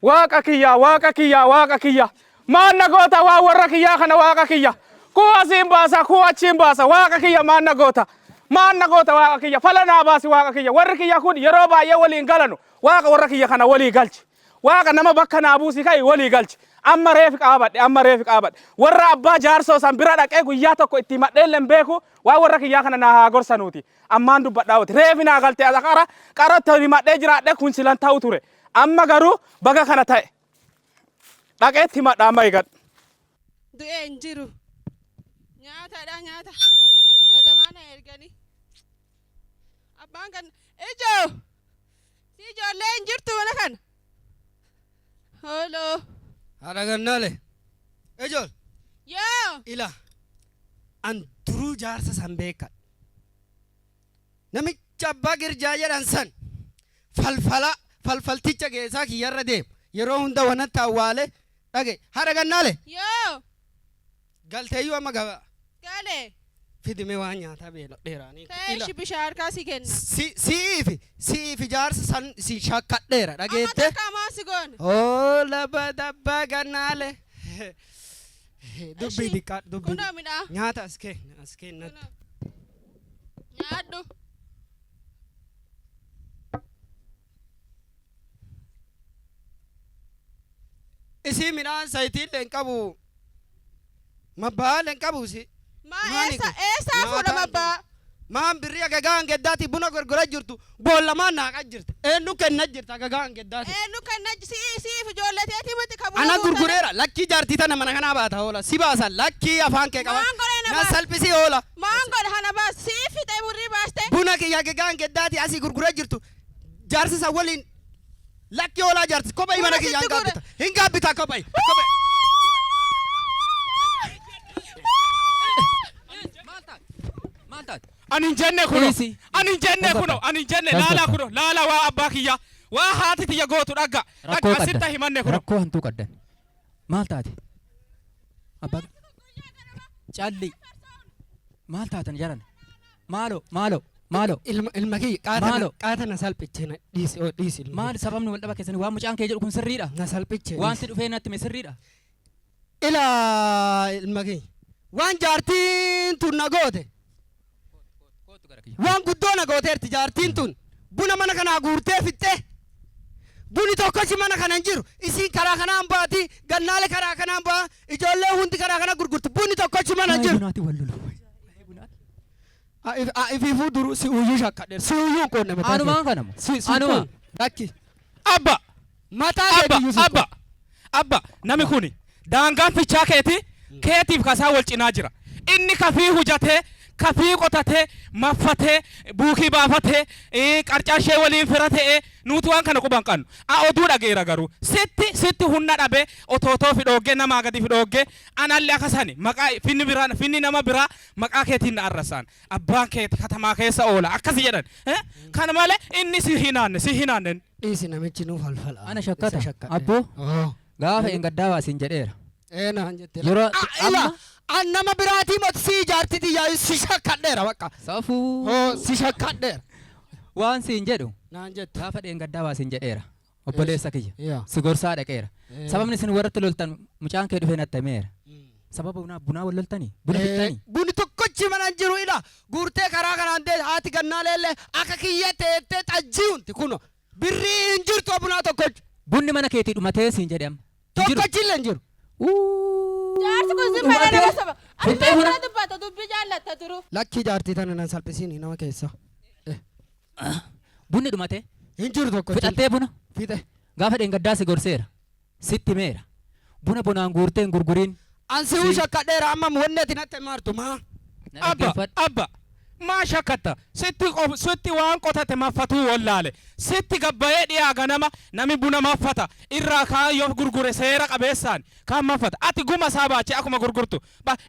waaqa kiyya maanna goota waa warra kiyyaa kana waaqa kiyya ku asiin baasa ku achiin baasa waaqa kiyya maanna goota waaqa kiyya falanaa baasi waaqa kiyya warri kiyya kun yeroo baay'ee waliin galanu waaqa warra kiyya kana walii galchi waaqa nama bakka naa buusi kai walii galchi amma reefi qaabadhe warra abbaa jaarsoo san bira dhaqee guyyaa tokko itti madheelleen beeku waa warra kiyyaa kana naa haa gorsanuuti ammaan dubbadhaawuti reefi naa galte qaratti madhee jiraadhe kun silan ta'u ture amma garuu baga kana ta'e dhaqeetti madhaa amma eegadhu. Du'ee hin jiru nyaata katamaan erganii abbaan kan ijoo si ijoollee hin jirtu mana kana holo haadha gannaale ijool yoo ila an duruu jaarsa san beeka namicha abbaa girjaa jedhan san falfalticha keessaa kiyyarra deem yeroo hunda wanatti awwaale dhage haadha gannaale yoo galteeyyuu amma gaba gale fidime waan nyaataa beelodheeraanii ta'ee bishaan harkaa si kenna siifi jaarsa san si shakkadheera dhageette qamaa si goone laba dabbaa gannaale dubbii diqqaa dubbii kunoo midhaa nyaata as kennatti nyaadhu isii midhaan sayitiillee hin qabu mabbaallee hin qabu si eessaa fuudha mabbaa maan birrii agagaan geddaati buna gurguraa jirtu boollamaan naaqaa jirta eenyu kennaa jirta agagaan geddaati eenyu kennaa siif ijoolleteetii miti qabu ana gurgureera lakkii jaartii tana mana kanaa baata oola si baasan lakkii afaan kee qaba na salphisi oola maan godha hana baas siif fixee burrii baaste buna kiyya agagaan geddaati asii gurguraa jirtu jaarsi san waliin lakkii oolaa jaarti kophee mana kiyya hin gaabbita kophee Anin jenne kuno laala waa abbaa kiyya waa haati tiyya gootu dhagga asitta himanne kuno rakkoo hantuu qaddan maal taate abbaa calli maal taatan jaran maalo ilma kiyya qaata na salphiche dhiisi maal sababni wal dhaba keessanii waan mucaan kee jedhu kun sirriidha na salphiche wanti dhufee natti mee sirriidha ilma kiyya waan jaartiin tun na goote waan guddoo na gooteerti jaartiin tun buna mana kanaa guurtee fixxee buni tokkochi mana kana hin jiru isiin karaa kanaan baati gannaale karaa kanaan baa ijoollee hundi karaa kana gurgurtu buni tokkochi mana hin jiru ififuu duru si uyyuu shakkadheer si uyyuu qoonne mataa anumaan kanamo anuma rakki abba mataa abba nami kuni daangaan fichaa keetiif kasaa wal cinaa jira. Inni kafii hujatee kafii qotatee maffatee buukii baafatee qarcaashee waliin fira ta'ee nuti waan kana quban qabnu. Oduu dhageera garuu sitti humna dhabee otootoo fidhooggee namaa gadi fidhooggee anallee akkasani maqaa finni nama biraa maqaa keetiin na arrasaan abbaan kee katamaa keessa oola akkas jedhan. Kana malee inni si hinaanne. Dhiisi namichi nuuf falfala. Ana shakkata abboo gaafa engaddaa waasin jedheera. Naan jettee. Yeroo an nama biraatii moti si jaartiti yaa si shakkadheera bakka. Safuu. Si shakkadheera. Waan siin jedhu. Naan jette. Gaafa engaddaa waasin jedheera. Obboleessa kiyya. Yaa. Si gorsaa dhaqeera. Sababni isin warratti loltan mucaan kee dhufee natti himeera. Sababa bunaa wal loltanii buna fixxanii. Buni tokkochi mana hin jiru ila guurtee karaa kanaan dee haati gannaa leellee akka kiyya teettee xajjii hunti kuno birrii hin jirtu bunaa tokkochi. Bunni mana keetii dhumatee siin jedhe amma. Tokkochi illee hin jiru. Jaarsi kun si mana nama saba. Ati mana dubbata dubbii jaallatta turu. Lakkii jaartii tana nan salphisiini nama keessa. Bunni dhumatee. Hin jiru tokkochi. Fixattee buna. Fixe. Gaafa dheengaddaa si gorseera. Sitti meera. Buna bonaan guurtee hin gurguriin. Ansi uu shakkadheera amma wanneeti natti maartu maa. Abba maa shakkatta sitti waan qotate maffatuu wallaale sitti gabbayee dhiyaa ganama nami buna maffata irraa kaayyoo gurgure seera qabeessaan kaan maffata ati guma isaa baachee akkuma gurgurtu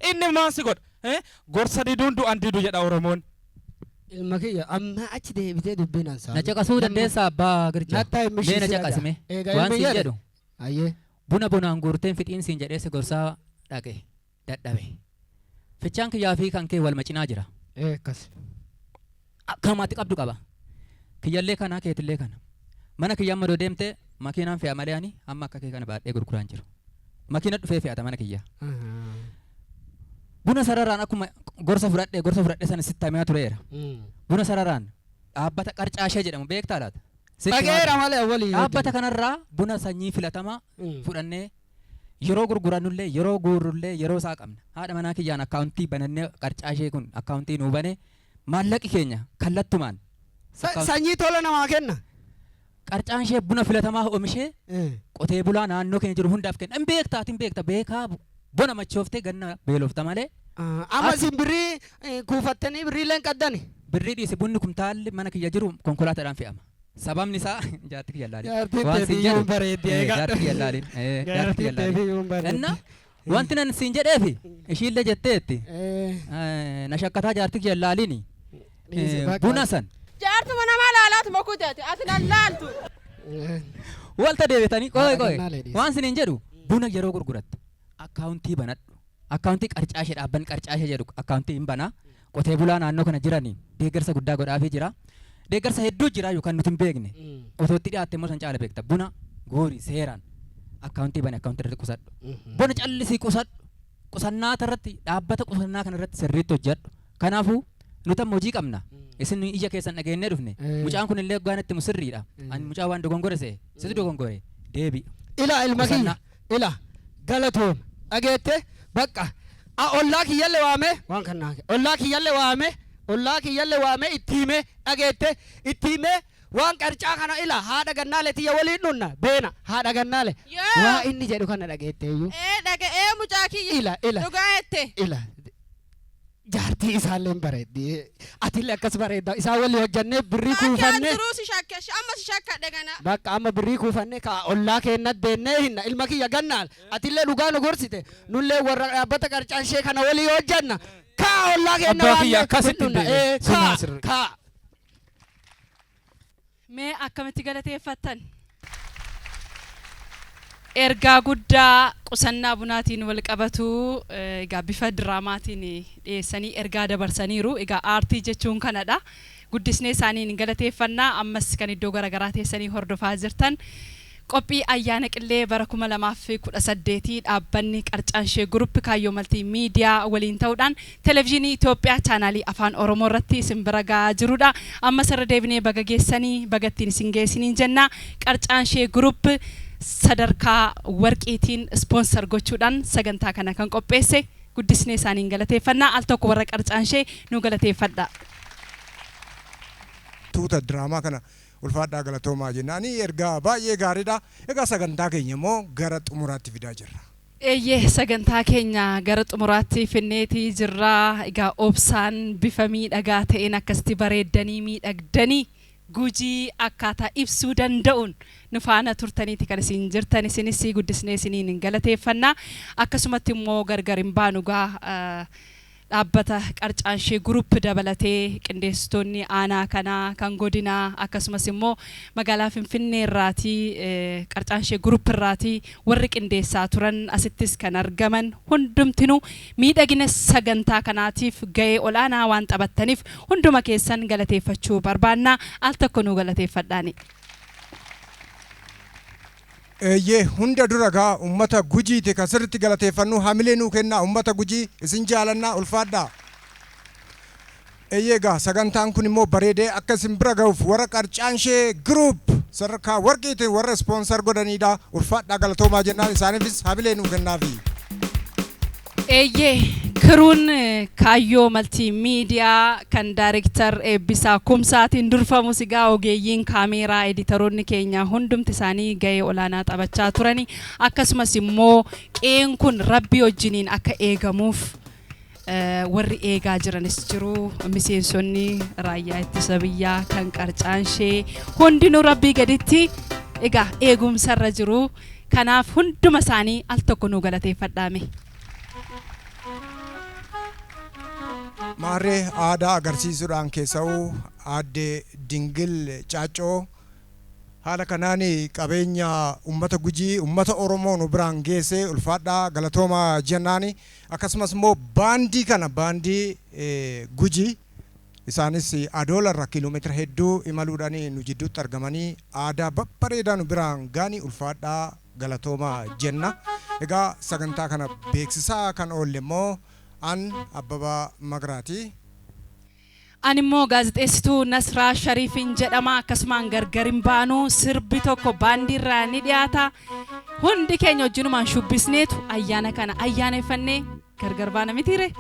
inni maan si godha gorsa diduun du'an didu jedha Oromoon. Ilma kiyya amma achi deebitee dubbiin ansaa. Na caqasuu dandeessaa abbaa Girjaa. Mee na caqasime waan siin jedhu. Buna bonaan guurteen fixiin siin jedhee si gorsaa dhaqe dadhabe. Fichaan kiyyaa fi kan kee wal macinaa jira. Akkas. Akkamaatti qabdu qaba. Kiyyallee kana keetillee kana. Mana kiyyaa amma deemtee makiinaan fe'a malee ani amma akka kee kana baadhee gurguraan jiru. Makiina dhufee fe'ata mana kiyyaa. Buna sararaan akkuma gorsa fudhadhee sana sitti himaa tureera. Buna sararaan dhaabbata qarcaashee jedhamu beektaa laata? Dhageera malee walii. Dhaabbata kanarraa buna sanyii filatamaa fudhannee yeroo gurgurannullee yeroo guurrullee yeroo isaa qabna. Haadha manaa kiyyaan akkaawuntii banannee qarcaashee kun akkaawuntii nuu banee maallaqi keenya kallattumaan. Sanyii tola namaa kenna. Qarcaashee buna filatamaa oomishee qotee bulaa naannoo keenya jiru hundaaf kenna. Hin beektaa beekaa bona machooftee ganna beelofta malee. Amma isin birrii kuufattanii birriileen qaddani. Birrii dhiisi bunni kumtaalli mana kiyya jiru konkolaataadhaan fe'ama. Sababni isaa jaarti kiyya laaliin. Jaarti biyyuun bareeddee. Jaarti kiyya laaliin. Jaarti kiyya laaliin. Enna wanti nan siin jedheefi ishiillee jetteetti. Na shakkataa jaarti kiyya laaliin. Buna san. Jaartuma nama laalaatu makuuteeti ati nan laaltu. Walta deebitanii qo'e waan siniin jedhu buna yeroo gurgurattu akkaawuntii banadhu. Akkaawuntii qarcaashee dhaabbanni qarcaashee jedhu akkaawuntii hin banaa. Qotee bulaa naannoo kana jiranii deeggarsa guddaa godhaafii jira. Deeggarsa hedduu jira yookaan nuti hin beekne. Otootti dhiyaatte immoo san caala beekta. Buna goori seeraan akkaawuntii bane akkaawuntii irratti qusadhu. Buna callisii qusadhu. Qusannaata irratti dhaabbata qusannaa kana irratti sirriitti hojjedhu. Kanaafuu nuti amma hojii qabna. Isin ija keessan dhageenyee dhufne. Mucaan kun illee waan itti musirriidha. Ani mucaa waan dogongore se'e. Sitti dogongore deebi. Ila ilma kiyya. Ila galatoom dhageette bakka. Ollaa kiyyalle waame waan kannaa. Ollaa kiyyalle waame itti hime dhageette itti hime waan qarcaa kana ila haadha gannaale tiyya waliin dhunna beena haadha gannaale waa inni jedhu kana dhageette iyyuu. Dhaga'ee mucaa kiyya. Dhugaa jette. Ila jaartii isaallee bareeddi atillee akkas bareedda isaa walii hojjannee birrii kuufannee. Duruu si shakkesh amma si shakkadhe gana. Bakka amma birrii kuufannee ka ollaa keennat deennee hinna ilma kiyya gannaal atillee dhugaa nu gorsite nullee warra dhaabbata qarcaashee kana walii hojjanna. Ka ollaa keenna Abbaa kiyya akkasitti deeme. Ka. Mee akkamitti galateeffattan? Ergaa guddaa qusannaa bunaatiin wal qabatu egaa bifa diraamaatiin dhiyeessanii ergaa dabarsaniiru. Egaa aartii jechuun kanadha. Guddisnee isaaniin galateeffannaa ammas kan iddoo garaagaraa teessanii hordofaa jirtan. Qophii ayyaana qillee bara 2018 dhaabbanni qarcaashee gurup kaayyoo maltii miidiyaa waliin ta'uudhaan televezyiinii Itoophiyaa chaanaalii afaan Oromoo irratti isin bira gahaa jirudha. Ammas irra deebinee baga geessanii bagattiin isin geessiniin jenna. Qarcaashee gurup sadarkaa warqiitiin ispoonsar gochuudhaan sagantaa kana kan qopheesse guddisnee isaaniin galateeffannaa. Al tokko warra qarcaashee nu galateeffadha. Tuuta diraamaa kana ulfaadhaa galatoomaa jennaani ergaa baay'ee gaariidha. Egaa sagantaa keenya immoo gara xumuraatti fidaa jirra. Eeyyee sagantaa keenya gara xumuraatti finneetii jirraa. Egaa obsaan bifa miidhagaa ta'een akkasitti bareeddanii miidhagdanii Gujii akkaataa ibsuu danda'uun nu faana turtaniiti kan isin jirtan. Isinis guddisnee isiniin galateeffannaa. Akkasumatti immoo gargar hin baanu gaa dhaabbata qarcaanshee group dabalatee qindeessitoonni aanaa kanaa kan godinaa akkasumas immoo magaalaa Finfinnee irraatii qarcaanshee group irraatii warri qindeessaa turan asittis kan argaman hundumtinuu miidhagina sagantaa kanaatiif ga'ee olaanaa waan taphattaniif hunduma keessan galateeffachuu barbaanna. Al tokko nu galateeffadhaani. Eeyyee hunda dura gaa ummata Gujiiti kan sirriitti galateeffannu hamilee nuu kennaa ummata Gujii isin jaalannaa ulfaadhaa. Eeyyee gaa sagantaan kun immoo bareedee akka isin bira ga'uuf warra qarcaanshee group sadarkaa warqiitiin warra sponsor godhaniidha. Ulfaadhaa galatoomaa jennaan isaaniifis hamilee nuu kennaafi. Eeyyee kiruun Kaayyoo Maltiimiidiyaa kan Daayirektar Eebbisaa Kumsaatiin durfamu sigaa ogeeyyiin kaameeraa editaroonni keenya hundumti isaanii ga'ee olaanaa taphachaa turani. Akkasumas immoo qeen kun Rabbi wajjiniin akka eegamuuf warri eegaa jiranis jiru. Miseensonni raayyaa ittisa biyyaa kan qarcaanshee hundinuu Rabbii gaditti egaa eegumsarra jiru. Kanaaf hunduma isaanii al tokko nu galateeffadhaame. Maarree aadaa agarsiisuudhaan keessa'uu aadde Dingil Caaccoo haala kanaan qabeenya ummata Gujii ummata Oromoo nu biraan geesse ulfaadhaa galatoomaa jennaani. Akkasumas immoo baandii kana baandii Gujii isaanis adoolarra kiiloomeetira hedduu imaluudhaan nu jidduutti argamanii aadaa babbareedaa nu biraan gaanii ulfaadhaa galatoomaa jenna. Egaa sagantaa kana beeksisaa kan oolle immoo an Abbabaa Magraati. Ani immoo gaazexeessituu Nasraa Shariifin jedhama. Akkasumaan gargar hin baanu sirbi tokko baandiirraa ni dhiyaata. Hundi keenya wajjinumaan shubbisneetu ayyaana kana ayyaaneffannee gargar baana mitiire.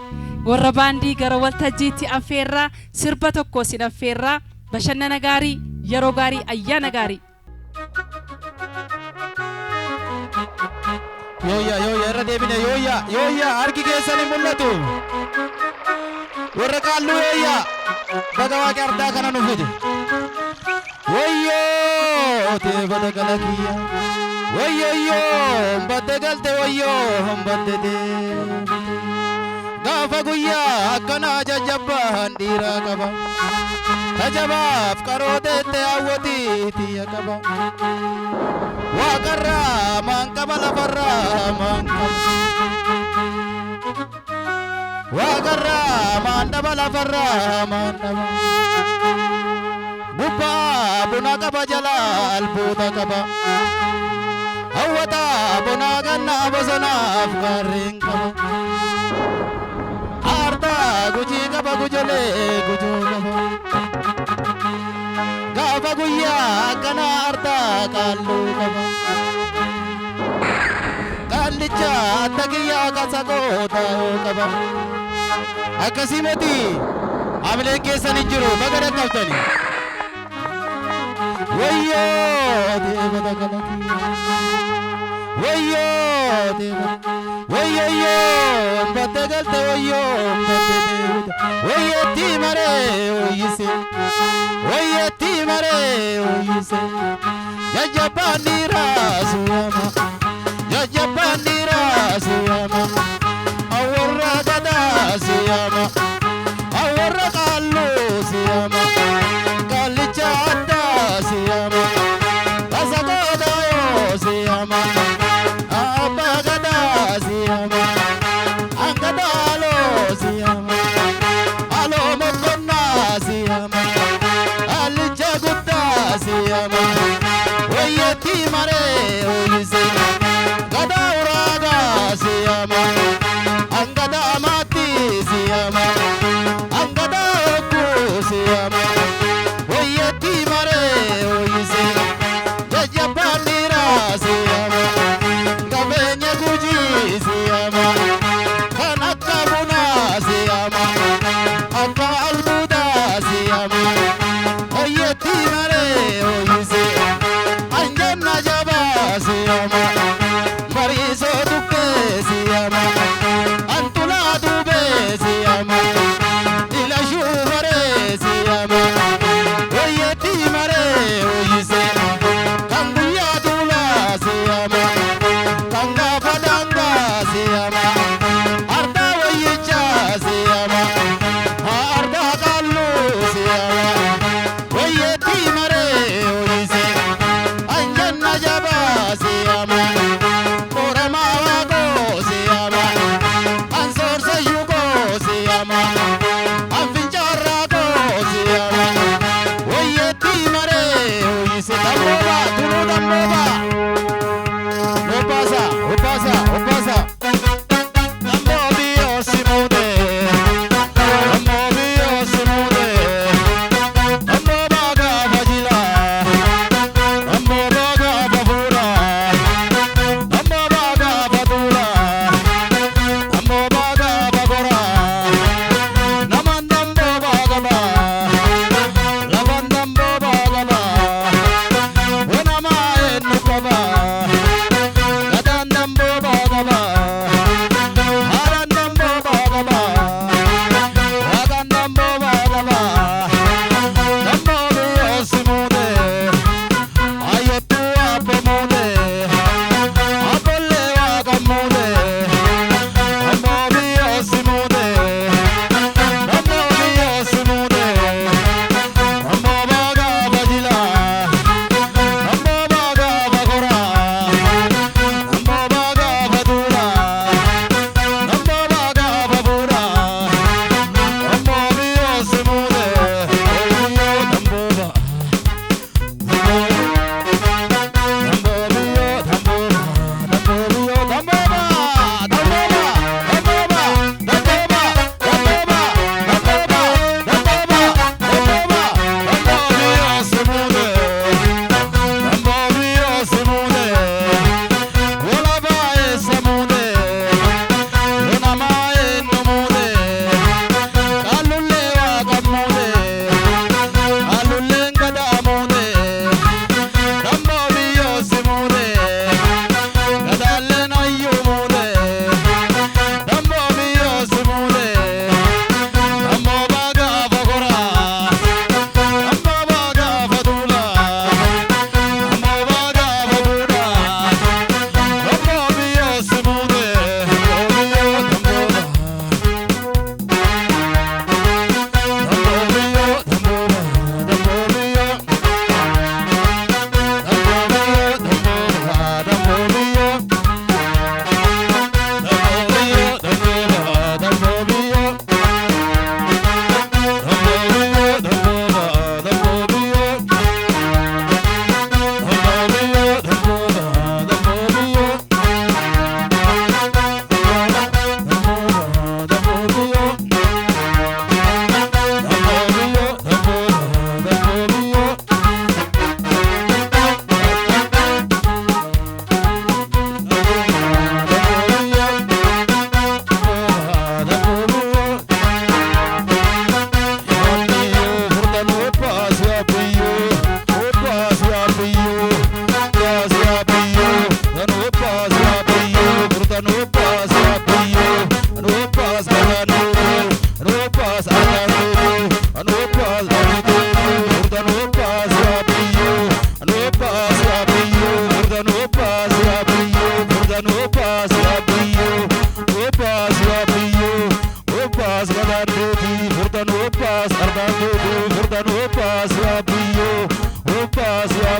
Warra baandii gara waltajjiitti affeerraa sirba tokko sin affeerraa. Bashannana gaarii, yeroo gaarii, ayyaana gaarii. Yooya irra deebine yooya harki keessan hin mul'atu. Warra qaalluu yooya baga waaqi ardaa kana nu fide. Wayyoo teefata gala kiyya. Wayyoo badde galte wayyoo badde dee. Gaafa guyyaa akkanaa jajjabbaan dhiiraa qaba. Tajabaaf qarooteette hawwatii tiyya qaba. Waaqarraa maan qaba lafarraa maan qaba. Waaqarraa maan dhaba lafarraa maan dhaba. Gubbaa buna qaba jalaa albuuta qaba. Hawwataa bunaa gannaa bosonaaf gaarreen qaba. Aartaa Gujii qaba gujolee gujoo qaba. Gaafa guyyaa akkanaa aartaa qaalluu qaba. Qaallicha adda kiyyaa qasa qootaa qaba. Akkasii miti hamileen keessan hin jiru baga dhaqqabtani. Wayyoo deebata gala kiyyaa. Wayyoo deebata. Wayyoo badde galte wayyoo badde deebita. Wayyeetti maree wayyise. Wayyeetti maree wayyise. Jajjabbaan dhiiraa suyama. Jajjabbaan dhiiraa suyama. Awwarra gadaa suyama. Awwarra qaalluu suyama. Qaallicha addaa suyama. Tasa goodaayoo suyama. Abbaa gadaa suyama. Angadaaloo suyama. Aloo mokkonnaa suyama. Qaallicha guddaa suyama. Wayyeetti maree hoyise. Gadaa uraagaa suyama. Angadaa maatii suyama. Angadaa hogguu suyama. Wayyeetti maree hoyise. Jajjabbaan dhiiraa suyama. Qabeenya Gujii suyama. Kan akka bunaa suyama. Akka albuudaa suyama. Wayyeetti maree hoyise. Anjanna jaba.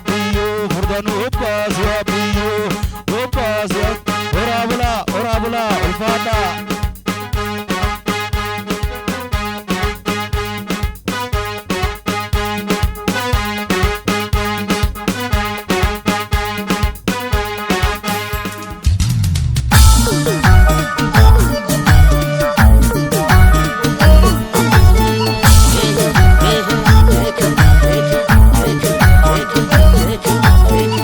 biyyoo furdanuu